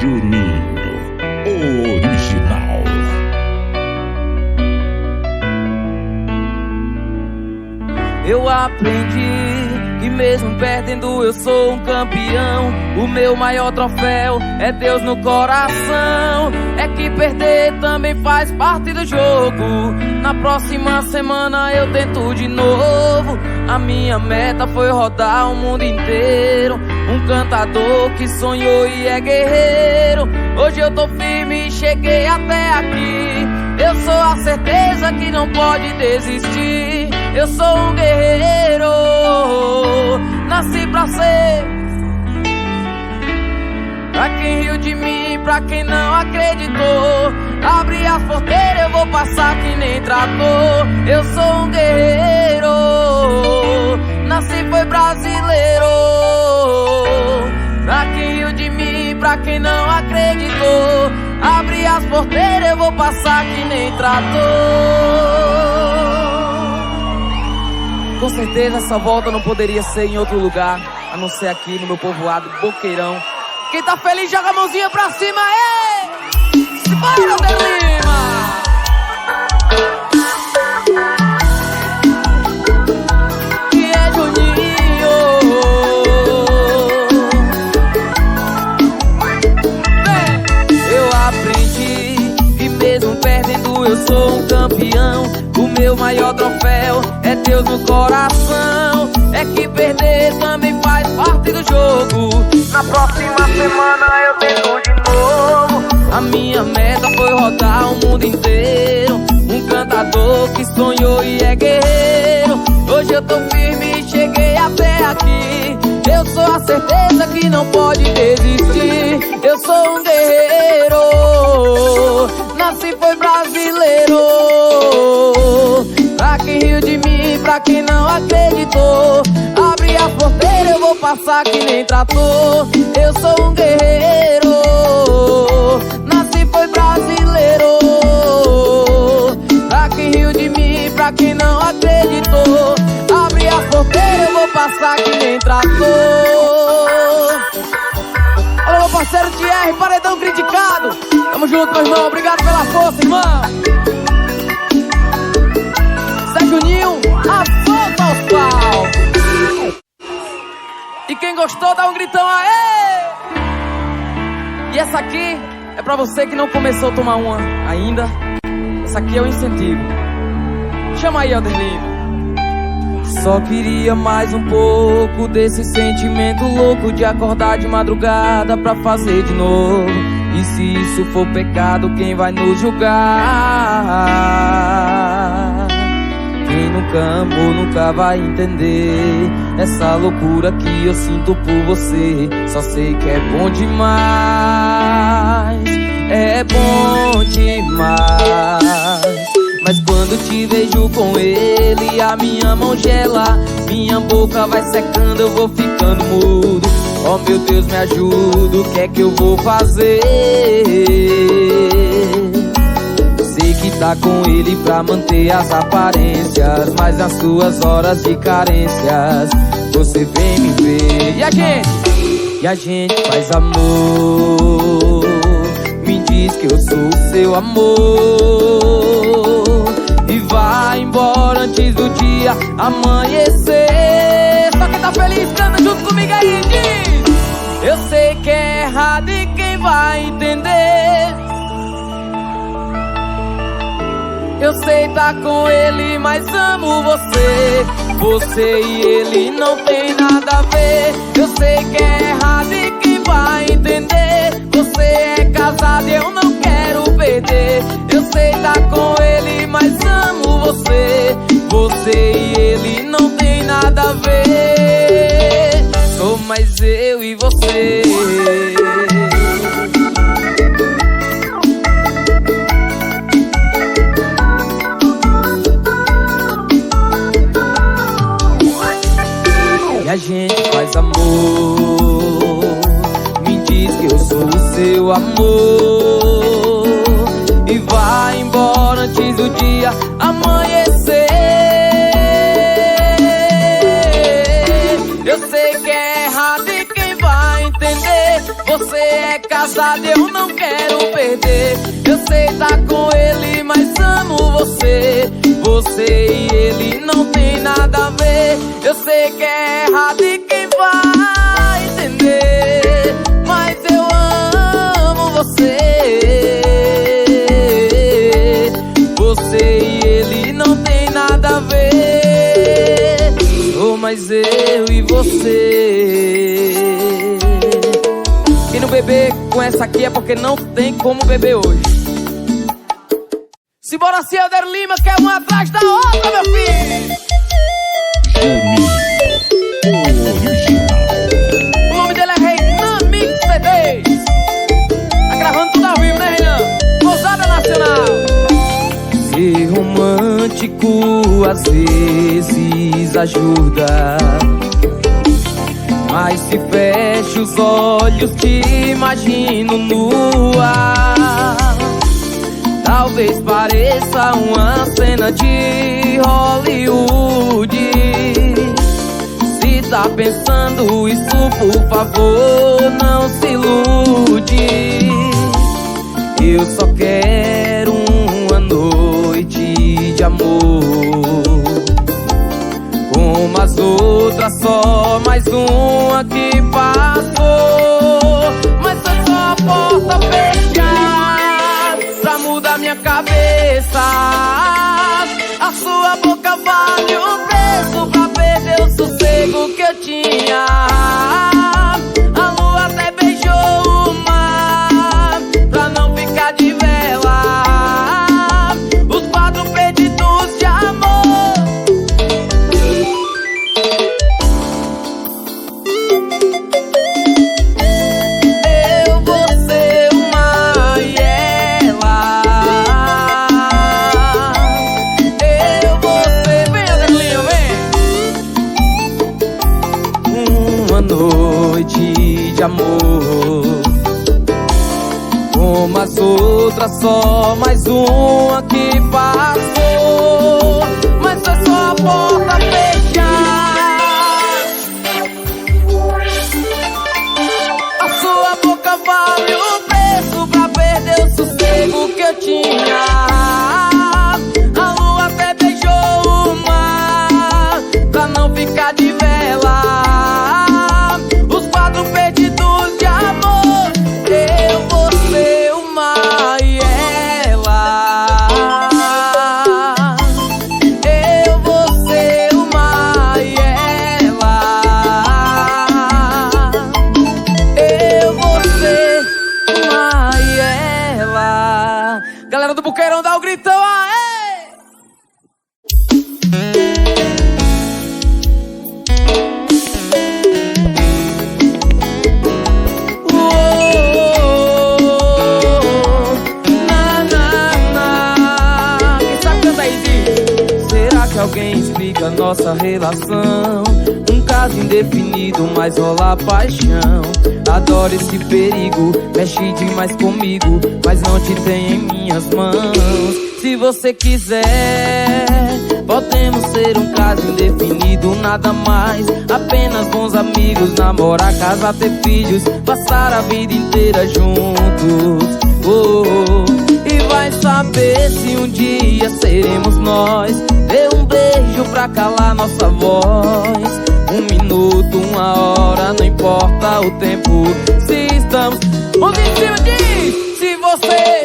Juninho, o original. Eu aprendi que mesmo perdendo eu sou um campeão. O meu maior troféu é Deus no coração. É que perder também faz parte do jogo. Na próxima semana eu tento de novo. A minha meta foi rodar o mundo inteiro. Um cantador que sonhou e é guerreiro. Hoje eu tô firme e cheguei até aqui. Eu sou a certeza que não pode desistir. Eu sou um guerreiro, nasci pra ser. Pra quem riu de mim, pra quem não acreditou, abri a porteira, eu vou passar que nem trator. Eu sou um guerreiro, nasci foi brasileiro. Pra quem riu de mim, pra quem não acreditou, abri as porteiras, eu vou passar que nem trator. Com certeza essa volta não poderia ser em outro lugar, a não ser aqui no meu povoado Boqueirão. Quem tá feliz joga a mãozinha pra cima, ei! Bora, Ader Lima! Que é Juninho. Eu aprendi que mesmo perdendo eu sou um campeão. O meu maior troféu é Deus no coração. É que perder também faz parte do jogo. Na próxima semana eu tento de novo. A minha meta foi rodar o mundo inteiro. Um cantador que sonhou e é guerreiro. Hoje eu tô firme e cheguei até aqui. Eu sou a certeza que não pode desistir. Eu sou um guerreiro, nasci foi brasileiro. Pra quem riu de mim, pra quem não acreditou, abri a porteira, eu vou passar que nem trator. Eu sou um guerreiro, nasci foi brasileiro. Pra quem riu de mim, pra quem não acreditou, abri a porteira, eu vou passar que nem trator. Alô, meu parceiro Thierry, paredão criticado. Tamo junto, meu irmão, obrigado pela força, irmão. Juninho, a volta aos palcos. E quem gostou, dá um gritão aê! E essa aqui é pra você que não começou a tomar uma ainda. Essa aqui é o incentivo. Chama aí, Ader Lima. Só queria mais um pouco desse sentimento louco de acordar de madrugada pra fazer de novo. E se isso for pecado, quem vai nos julgar? Quem nunca amou nunca vai entender essa loucura que eu sinto por você. Só sei que é bom demais, é bom demais. Mas quando te vejo com ele, a minha mão gela, minha boca vai secando, eu vou ficando mudo. Oh meu Deus, me ajuda, o que é que eu vou fazer? Sei que tá com ele pra manter as aparências, mas nas suas horas de carências você vem me ver. E a gente faz amor. Me diz que eu sou o seu amor e vai embora antes do dia amanhecer. Só quem tá feliz canta junto comigo aí, diz: eu sei que é errado e quem vai entender? Eu sei tá com ele, mas amo você. Você e ele não tem nada a ver. Eu sei que é errado e quem vai entender? Você é casado e eu não quero perder. Eu sei tá com ele, mas amo você. Você e ele não tem nada a ver. Sou mais eu e você. A gente faz amor. Me diz que eu sou o seu amor e vai embora antes do dia amanhecer. Eu sei que é errado e quem vai entender? Você é casado casado, eu não quero perder. Eu sei tá com ele, mas amo você. Você e ele não tem nada a ver. Eu sei que é errado e quem vai entender, mas eu amo você. Você e ele não tem nada a ver. Sou mais eu e você. Quem não beber com essa aqui é porque não tem como beber hoje. Simbora, Cielder Lima, que é uma atrás da outra, meu filho. O nome dele é Reinan Mix CDs. Tá gravando tudo ao vivo, né, Reinan? Pousada Nacional. Ser romântico às vezes ajuda, mas se fecho os olhos te imagino nua. Talvez pareça uma cena de Hollywood. Se tá pensando isso, por favor, não se ilude. Eu só quero uma noite de amor, como as outras, só mais uma que passou. Mas foi só a porta fechar pra mudar minha cabeça. A sua boca vale o preço pra perder o sossego que eu tinha. A lua até beijou o mar pra não ficar de vela. Os quadros perdidos de amor. Eu vou ser uma e ela. Eu vou ser, vem, Adelinho, vem. Uma noite de amor, como as outras, só mais uma que passou. Mas foi só a porta fechar. A sua boca vale o preço pra perder o sossego que eu tinha. A lua até beijou o mar pra não ficar de vela. Os quadros perdidos de amor. Eu vou ser uma e ela. Eu vou ser uma e ela. Eu vou ser uma e ela. Galera do Buqueirão, dá o gritão, aê! Alguém explica nossa relação. Um caso indefinido, mas rola paixão. Adoro esse perigo, mexe demais comigo, mas não te tenho em minhas mãos. Se você quiser, podemos ser um caso indefinido, nada mais. Apenas bons amigos, namorar, casar, ter filhos, passar a vida inteira juntos. E vai saber se um dia seremos nós. Dê um beijo pra calar nossa voz. 1 minuto, 1 hora, não importa o tempo. Se estamos... Vamos em cima, diz! Se você...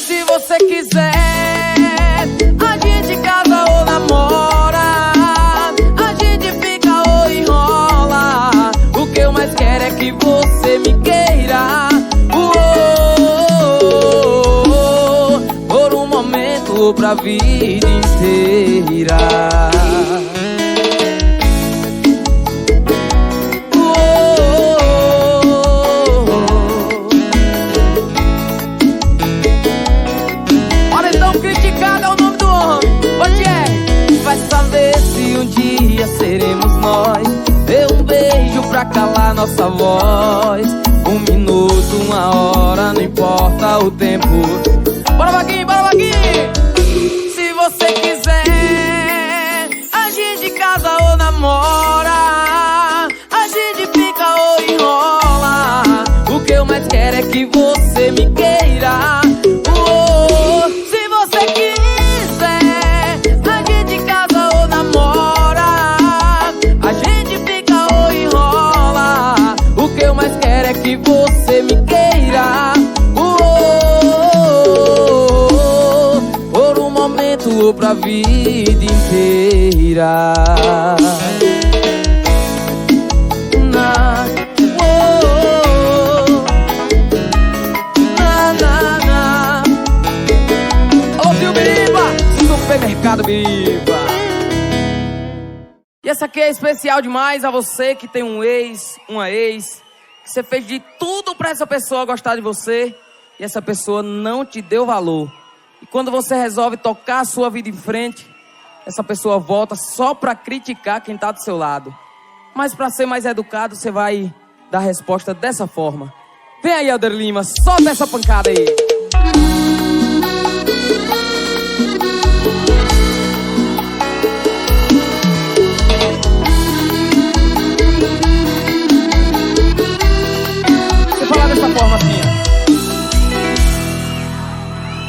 se você quiser, a gente casa ou namora. A gente fica ou enrola. O que eu mais quero é que você me queira. Por um momento, pra vida inteira. Seremos nós. Dê um beijo pra calar nossa voz. 1 minuto, 1 hora, não importa o tempo. Bora, Vaguinho, bora, Vaguinho. Se você quiser, a gente casa ou namora, a gente fica ou enrola. O que eu mais quero é que você me queira. Se você quiser, a gente casa ou namora, a gente fica ou enrola. O que eu mais quero é que você me queira. Por um momento ou pra vida inteira. Alô, tio Biriba, supermercado Biriba. E essa aqui é especial demais a você que tem um ex, uma ex, que você fez de tudo pra essa pessoa gostar de você e essa pessoa não te deu valor. E quando você resolve tocar a sua vida em frente, essa pessoa volta só pra criticar quem tá do seu lado. Mas pra ser mais educado, você vai dar a resposta dessa forma. Vem aí, Helder Lima, solta essa pancada aí. Você fala dessa forma assim, ó.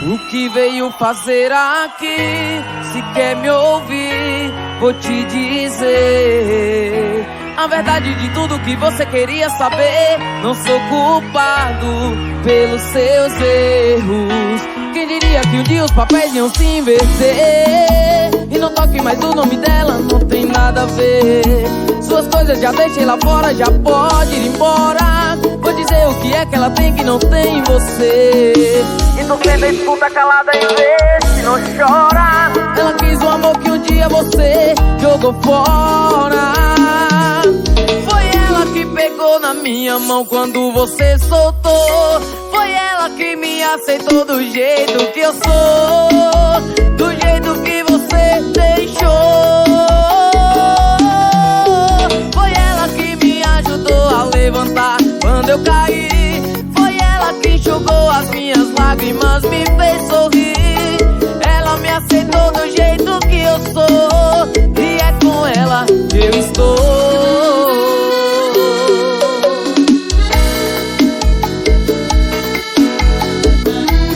O que veio fazer aqui? Se quer me ouvir, vou te dizer a verdade de tudo que você queria saber. Não sou culpado pelos seus erros. Quem diria que um dia os papéis iam se inverter? E não toque mais o nome dela, não tem nada a ver. Suas coisas já deixei lá fora, já pode ir embora. Vou dizer o que é que ela tem que não tem em você. Então sempre escuta calada em vez se não chora. Ela quis o amor que um dia você jogou fora. Foi ela que pegou na minha mão quando você soltou. Foi ela que me aceitou do jeito que eu sou, do jeito que você deixou. Foi ela que me ajudou a levantar quando eu caí. Foi ela que enxugou as minhas lágrimas, me fez sorrir. Ela me aceitou do jeito que eu sou, e é com ela que eu estou.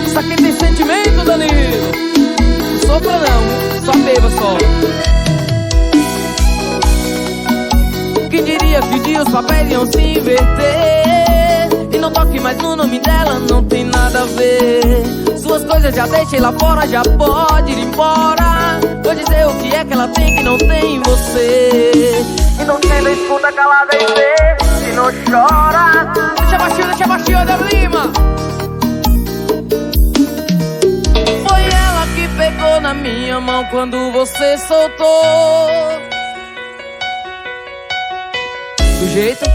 Isso aqui tem sentimento, Danilo. Não sopra não, só beba só. Quem diria que um dia os papéis iam se inverter? E não toque mais no nome dela, não tem nada a ver. Suas coisas já deixei lá fora, já pode ir embora. Vou dizer o que é que ela tem que não tem em você. E não sempre escuta calada em vez se não chora. Deixa baixinho, Helder Lima. Foi ela que pegou na minha mão quando você soltou. Do jeito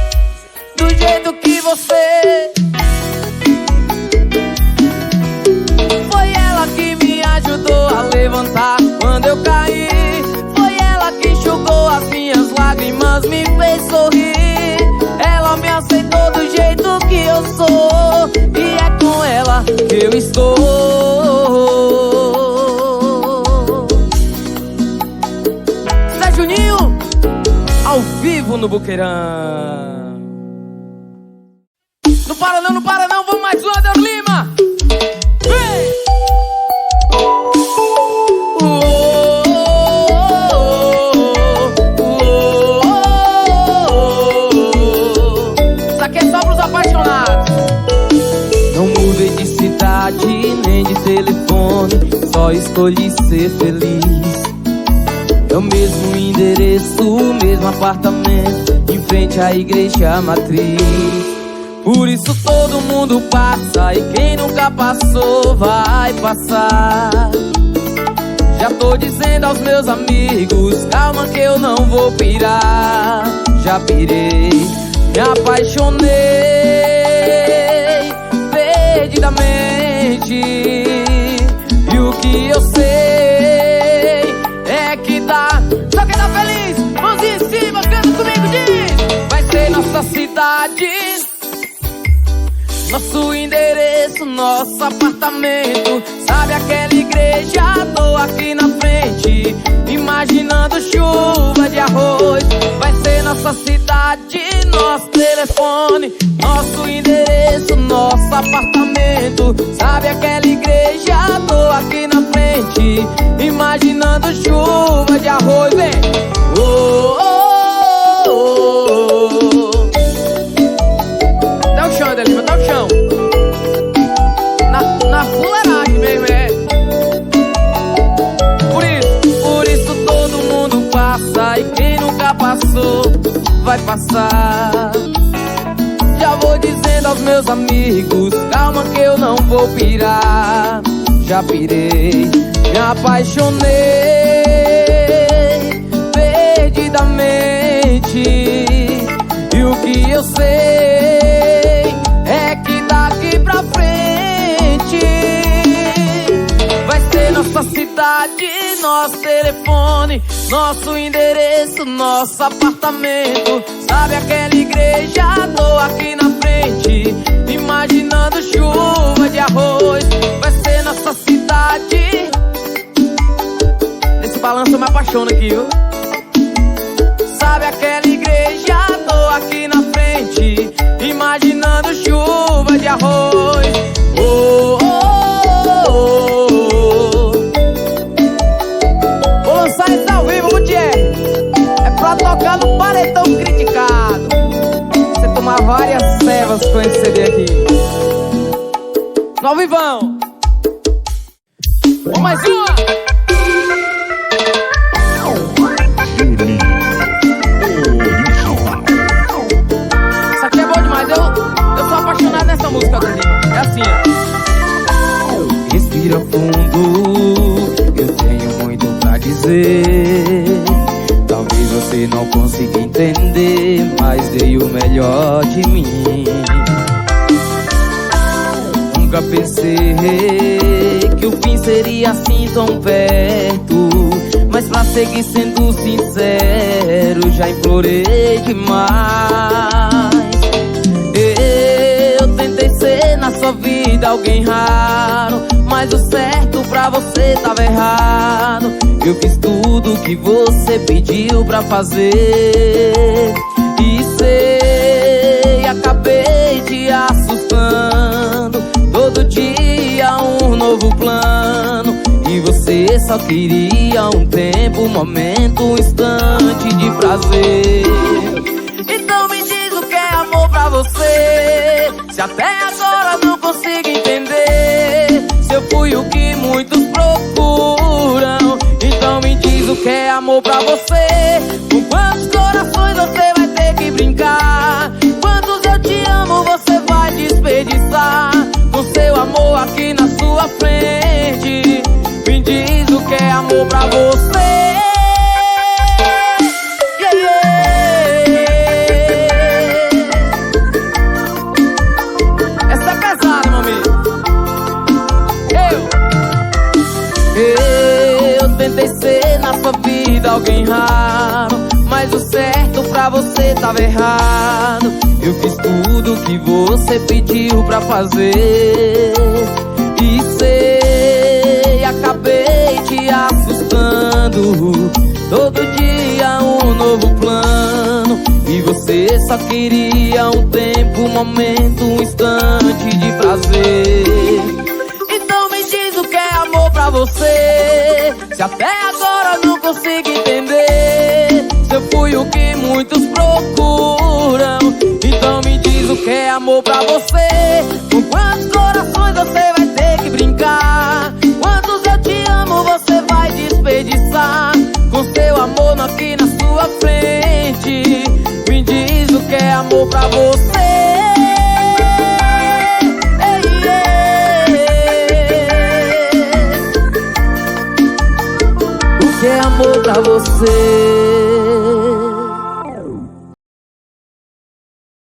que você. Foi ela que me ajudou a levantar quando eu caí. Foi ela que enxugou as minhas lágrimas, me fez sorrir. Ela me aceitou do jeito que eu sou, e é com ela que eu estou. Zé Juninho, ao vivo no Boqueirão. Não para não, vamos mais um, Helder Lima. Vem! Isso aqui é só pros apaixonados. Não mudei de cidade nem de telefone, só escolhi ser feliz. É o mesmo endereço, o mesmo apartamento, em frente à igreja matriz. Por isso todo mundo passa, e quem nunca passou vai passar. Já tô dizendo aos meus amigos, calma que eu não vou pirar. Já pirei, me apaixonei perdidamente. E o que eu sei é que dá. Só quem tá feliz, mãozinha em cima, canta comigo, diz. Vai ser nossa cidade. Nosso endereço, nosso apartamento. Sabe aquela igreja? Tô aqui na frente, imaginando chuva de arroz. Vai ser nossa cidade, nosso telefone, nosso endereço, nosso apartamento. Sabe aquela igreja? Tô aqui na frente, imaginando chuva de arroz. Vem! Oh, oh, oh, oh. Dá o chão, Adelino, dá o chão. Na fuleiragem mesmo, é. Por isso todo mundo passa, e quem nunca passou vai passar. Já vou dizendo aos meus amigos, calma que eu não vou pirar. Já pirei, me apaixonei perdidamente. E o que eu sei é que daqui pra frente vai ser nossa cidade, nosso telefone, nosso endereço, nosso apartamento. Sabe aquela igreja? Tô aqui na frente, imaginando chuva de arroz. Vai ser nossa cidade. Esse balanço eu me apaixono aqui, viu? Sabe aquela igreja? Tô aqui na frente, imaginando chuva de arroz. Oh, oh, oh, oh. Vou lançar isso ao vivo, Gutierre. É pra tocar no paredão criticado. Você tomar várias cevas com esse CD aqui. No ao vivão. Vamos mais uma. Isso aqui é bom demais. Eu sou apaixonado nessa música do Lima. É assim, ó. Respira fundo, eu tenho muito pra dizer. Talvez você não consiga entender, mas dei o melhor de mim. Nunca pensei que o fim seria assim tão perto, mas pra seguir sendo sincero, já implorei demais. Eu tentei ser na sua vida alguém raro, mas o certo pra você tava errado. Eu fiz tudo que você pediu pra fazer, e sei, acabei te assustando. Todo dia um novo plano, e você só queria um tempo, um momento, um instante de prazer. Então me diz o que é amor pra você, se até agora não consigo entender. Se eu fui o que muitos procuram, então me diz o que é amor pra você. Com quantos corações você vai ter que brincar? Quantos eu te amo você vai desperdiçar? Com seu amor aqui na sua frente, me diz o que é amor pra você. Essa é pesada, meu amigo. Eu tentei ser na sua vida alguém raro, mas o certo pra você tava errado. Eu fiz tudo que você pediu pra fazer, e sei, acabei te assustando. Todo dia um novo plano, e você só queria um tempo, um momento, um instante de prazer. Então me diz o que é amor pra você, se até agora não consigo entender. Se eu fui o que muitos procuram, então me diz o que é amor pra você. Com quantos corações você vai ter que brincar? Quantos eu te amo você vai desperdiçar? Com seu amor aqui na sua frente, me diz o que é amor pra você. O que é amor pra você?